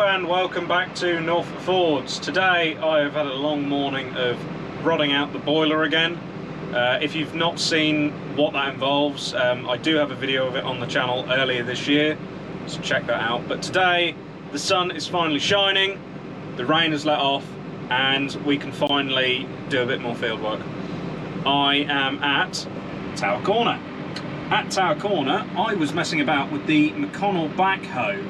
and welcome back to Norfolkfords. Today I have had a long morning of rodding out the boiler again. If you've not seen what that involves, I do have a video of it on the channel earlier this year, so check that out. But today the sun is finally shining, the rain has let off, and we can finally do a bit more field work. I am at Tower Corner. At Tower Corner I was messing about with the McConnell backhoe.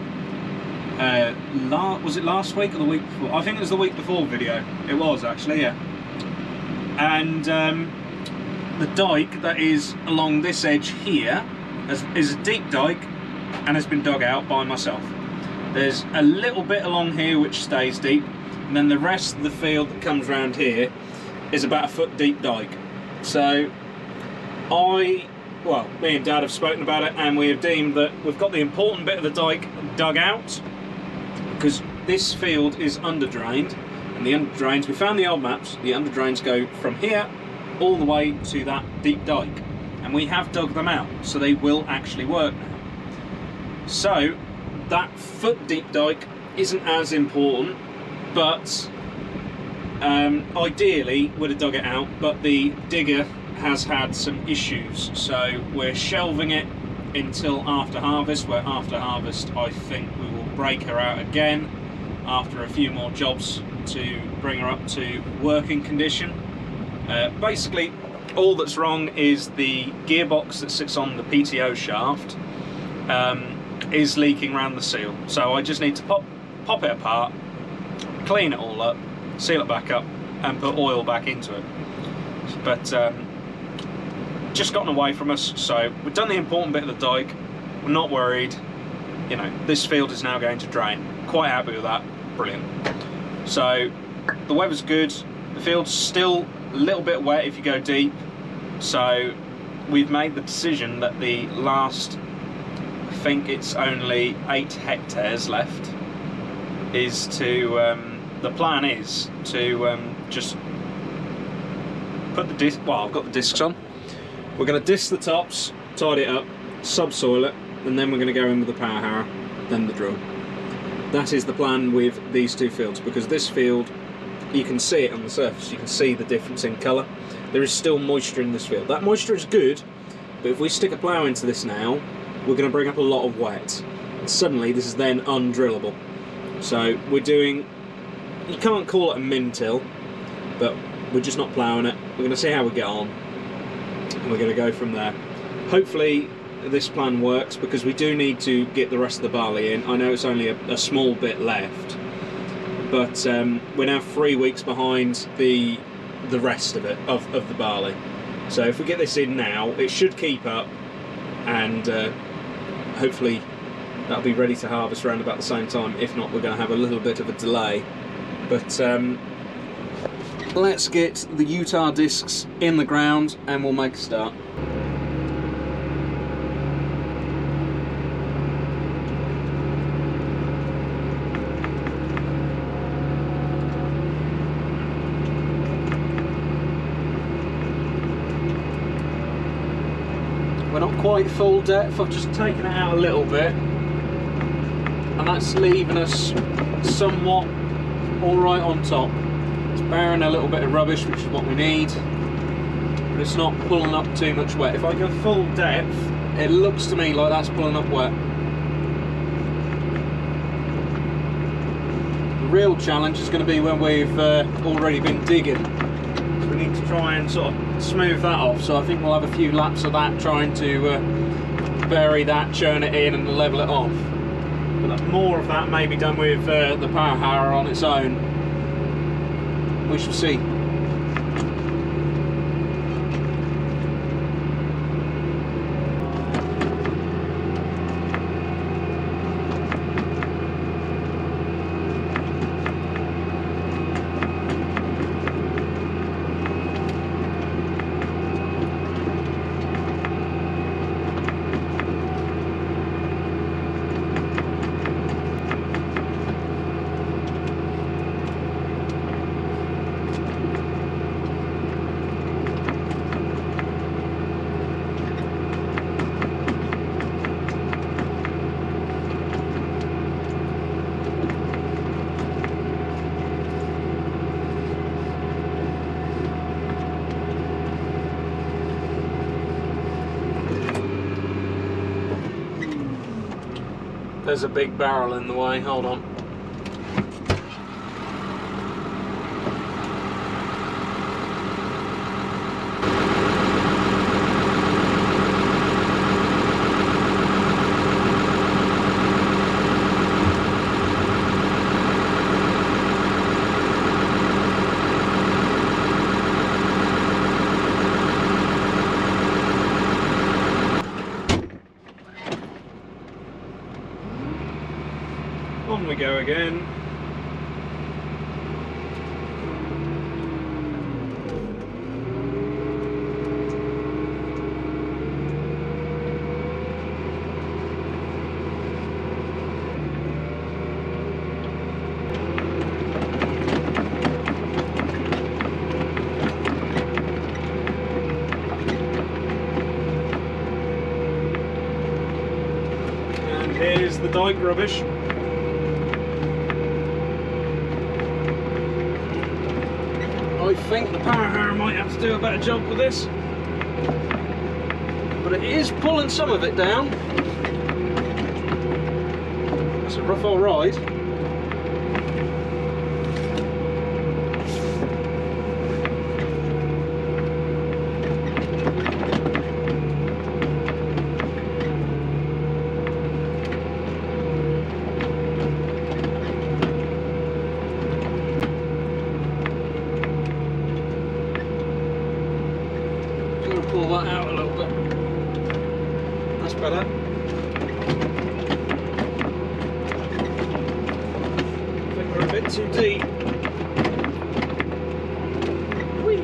Was it last week or the week before? I think it was the week before video. It was actually, yeah. And the dike that is along this edge here is a deep dike and has been dug out by myself. There's a little bit along here which stays deep, and then the rest of the field that comes around here is about a foot deep dike. So me and Dad have spoken about it, and we have deemed that we've got the important bit of the dike dug out, because this field is under-drained, and the under-drains, we found the old maps, the under-drains go from here all the way to that deep dike, and we have dug them out, so they will actually work now. So that foot deep dike isn't as important, but ideally would have dug it out, but the digger has had some issues, so we're shelving it until after harvest, where after harvest I think we will break her out again after a few more jobs to bring her up to working condition. Basically all that's wrong is the gearbox that sits on the PTO shaft is leaking around the seal, so I just need to pop it apart, clean it all up, seal it back up and put oil back into it. But just gotten away from us, so we've done the important bit of the dike. We're not worried, you know, this field is now going to drain. Quite happy with that, brilliant. So the weather's good, the field's still a little bit wet if you go deep, so we've made the decision that the last, I think it's only 8 hectares left, is to, the plan is to just put the disc, well, I've got the discs on. We're going to disc the tops, tidy it up, subsoil it, and then we're going to go in with the power harrow, then the drill. That is the plan with these two fields, because this field, you can see it on the surface, you can see the difference in colour. There is still moisture in this field. That moisture is good, but if we stick a plough into this now, we're going to bring up a lot of wet. And suddenly this is then undrillable. So we're doing, you can't call it a min-till, but we're just not ploughing it. We're going to see how we get on, and we're going to go from there. Hopefully this plan works, because we do need to get the rest of the barley in. I know it's only a small bit left, but we're now 3 weeks behind the rest of it, of the barley. So if we get this in now, it should keep up, and hopefully that'll be ready to harvest around about the same time. If not, we're going to have a little bit of a delay. But let's get the Utah discs in the ground and we'll make a start. We're not quite full depth, I've just taken it out a little bit, and that's leaving us somewhat alright on top. It's bearing a little bit of rubbish, which is what we need, but it's not pulling up too much wet. If I go full depth, it looks to me like that's pulling up wet. The real challenge is going to be when we've already been digging. So we need to try and sort of smooth that off, so I think we'll have a few laps of that, trying to bury that, churn it in and level it off. But more of that may be done with the power harrow on its own. We shall see. There's a big barrel in the way, hold on. On we go again. And here's the dike rubbish. I think the power harrow might have to do a better job with this, but it is pulling some of it down. It's a rough old ride. Pull that out a little bit. That's better. I think we're a bit too deep. Whee!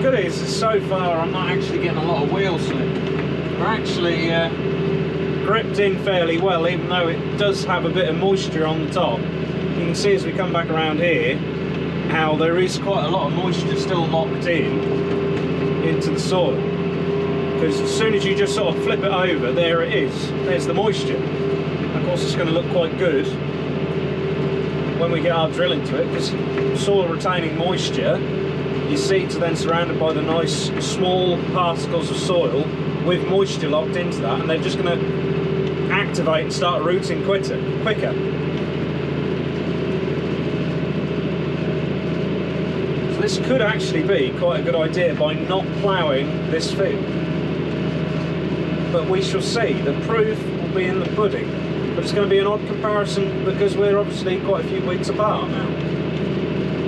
Good is so far I'm not actually getting a lot of wheel slip. We're actually gripped in fairly well, even though it does have a bit of moisture on the top. You can see as we come back around here how there is quite a lot of moisture still locked in into the soil, because as soon as you just sort of flip it over, there it is, there's the moisture. Of course it's going to look quite good when we get our drill into it, because soil retaining moisture, your seeds are then surrounded by the nice small particles of soil with moisture locked into that, and they're just going to activate and start rooting quicker. So this could actually be quite a good idea by not ploughing this field. But we shall see. The proof will be in the pudding. But it's going to be an odd comparison because we're obviously quite a few weeks apart now.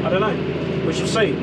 I don't know. We shall see.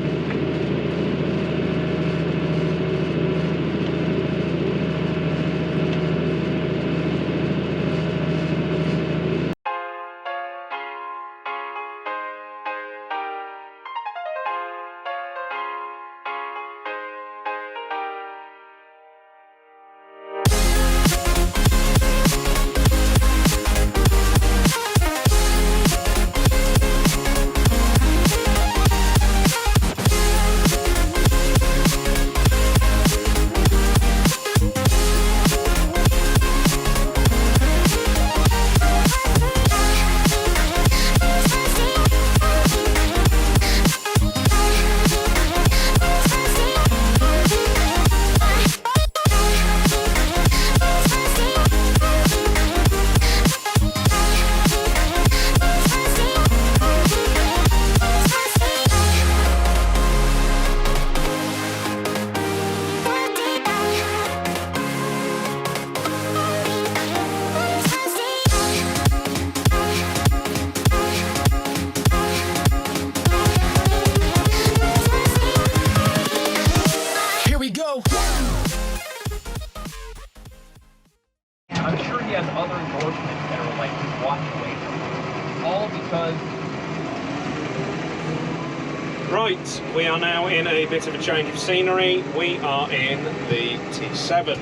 bit of a change of scenery. We are in the T7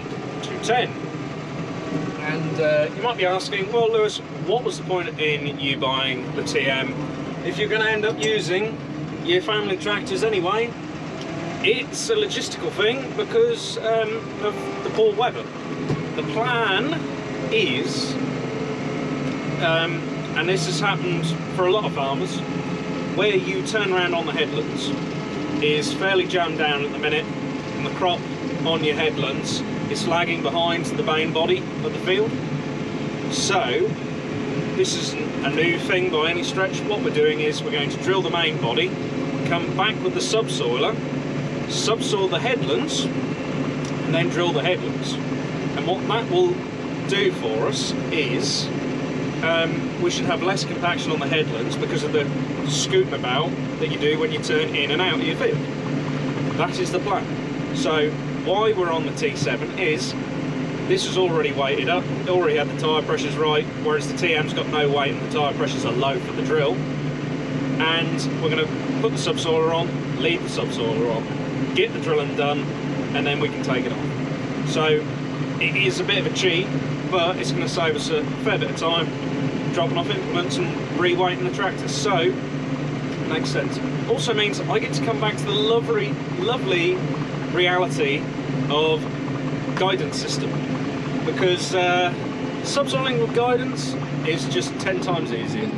210. And you might be asking, well, Lewis, what was the point in you buying the TM if you're going to end up using your family tractors anyway? It's a logistical thing because of the poor weather. The plan is, and this has happened for a lot of farmers, where you turn around on the headlands is fairly jammed down at the minute, and the crop on your headlands is lagging behind the main body of the field. So this isn't a new thing by any stretch. What we're doing is we're going to drill the main body, come back with the subsoiler, subsoil the headlands, and then drill the headlands. And what that will do for us is we should have less compaction on the headlands because of the scooting about that you do when you turn in and out of your field. That is the plan. So why we're on the T7 is this is already weighted up, it already had the tyre pressures right, whereas the TM's got no weight and the tyre pressures are low for the drill. And we're going to put the subsoiler on, leave the subsoiler on, get the drilling done, and then we can take it off. So it is a bit of a cheat, but it's going to save us a fair bit of time dropping off implements and reweighting the tractor. So it makes sense. Also means I get to come back to the lovely reality of guidance system, because subsoiling with guidance is just 10 times easier.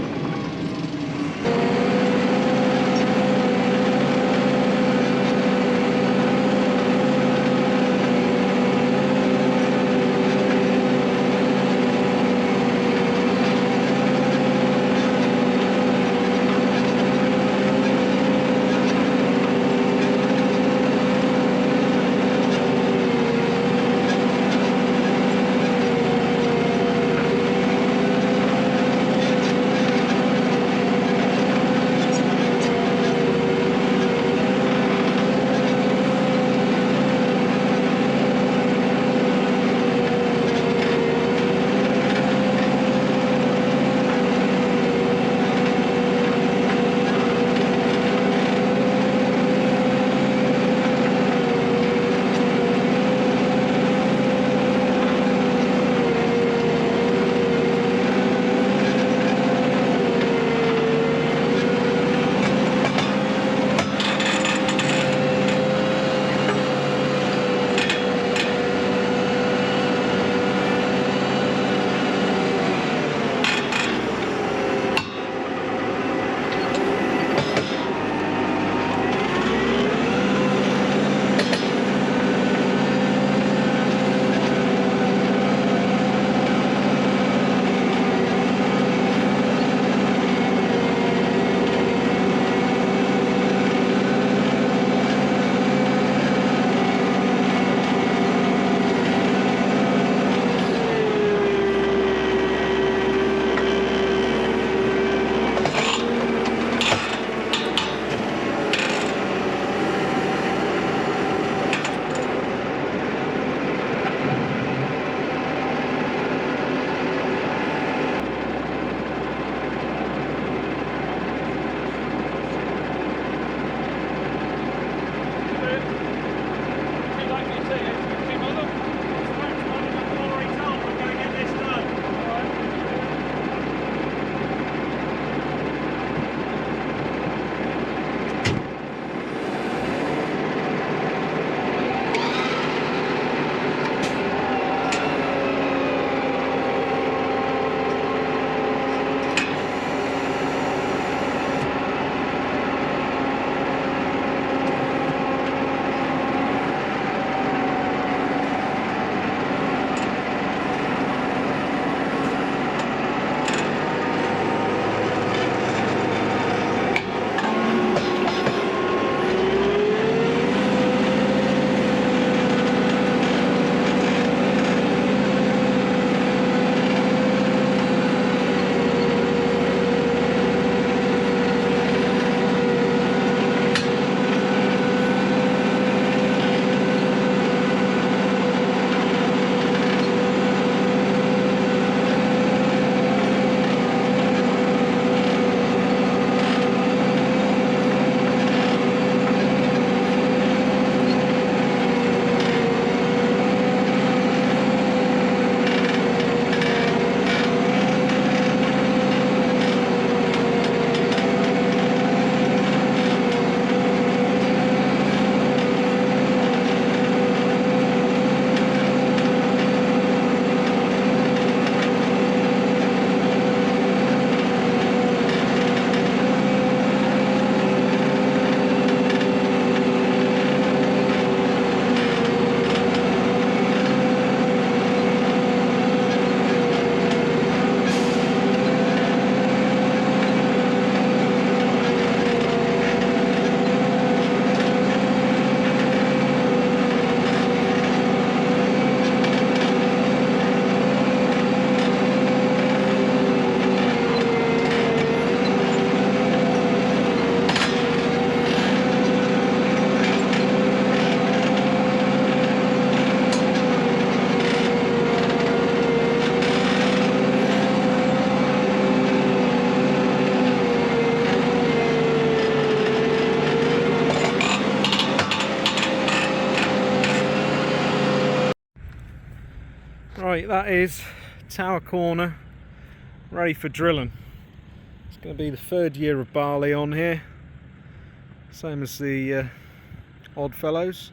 Right, that is Tower Corner ready for drilling. It's going to be the 3rd year of barley on here, same as the Odd Fellows,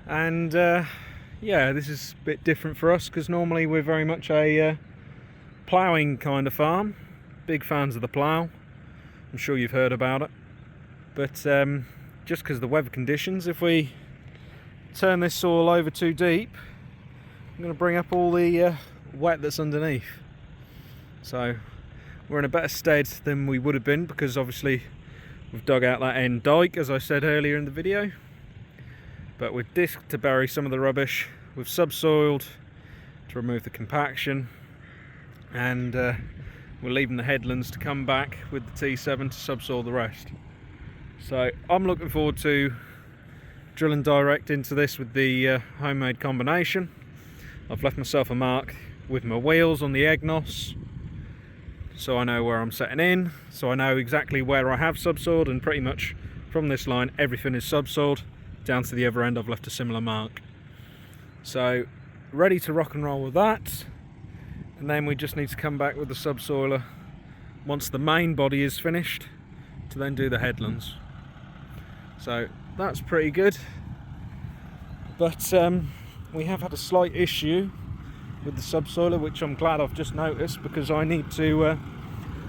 and yeah, this is a bit different for us because normally we're very much a ploughing kind of farm. Big fans of the plough. I'm sure you've heard about it, but just because of the weather conditions, if we turn this soil over too deep, I'm going to bring up all the wet that's underneath. So we're in a better stead than we would have been because obviously we've dug out that end dike, as I said earlier in the video, but we've disked to bury some of the rubbish, we've subsoiled to remove the compaction, and we're leaving the headlands to come back with the T7 to subsoil the rest. So I'm looking forward to drilling direct into this with the homemade combination. I've left myself a mark with my wheels on the EGNOS, so I know where I'm setting in, so I know exactly where I have subsoiled, and pretty much from this line everything is subsoiled. Down to the other end I've left a similar mark. So ready to rock and roll with that, and then we just need to come back with the subsoiler once the main body is finished to then do the headlands. So that's pretty good, but we have had a slight issue with the subsoiler, which I'm glad I've just noticed, because I need to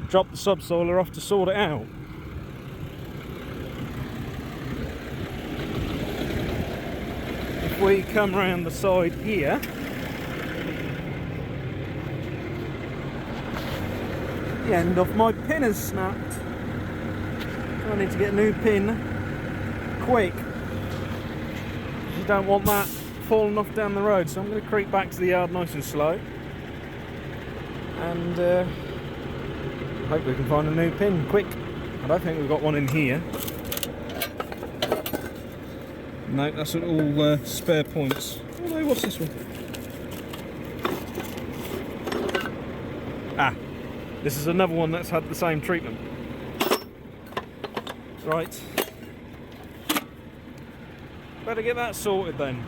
drop the subsoiler off to sort it out. If we come around the side here, the end of my pin has snapped, so I need to get a new pin quick. You don't want that falling off down the road, so I'm going to creep back to the yard nice and slow, and hope we can find a new pin quick. I don't think we've got one in here. No, that's all spare points. Oh no, what's this one? Ah, this is another one that's had the same treatment. Right, better get that sorted then.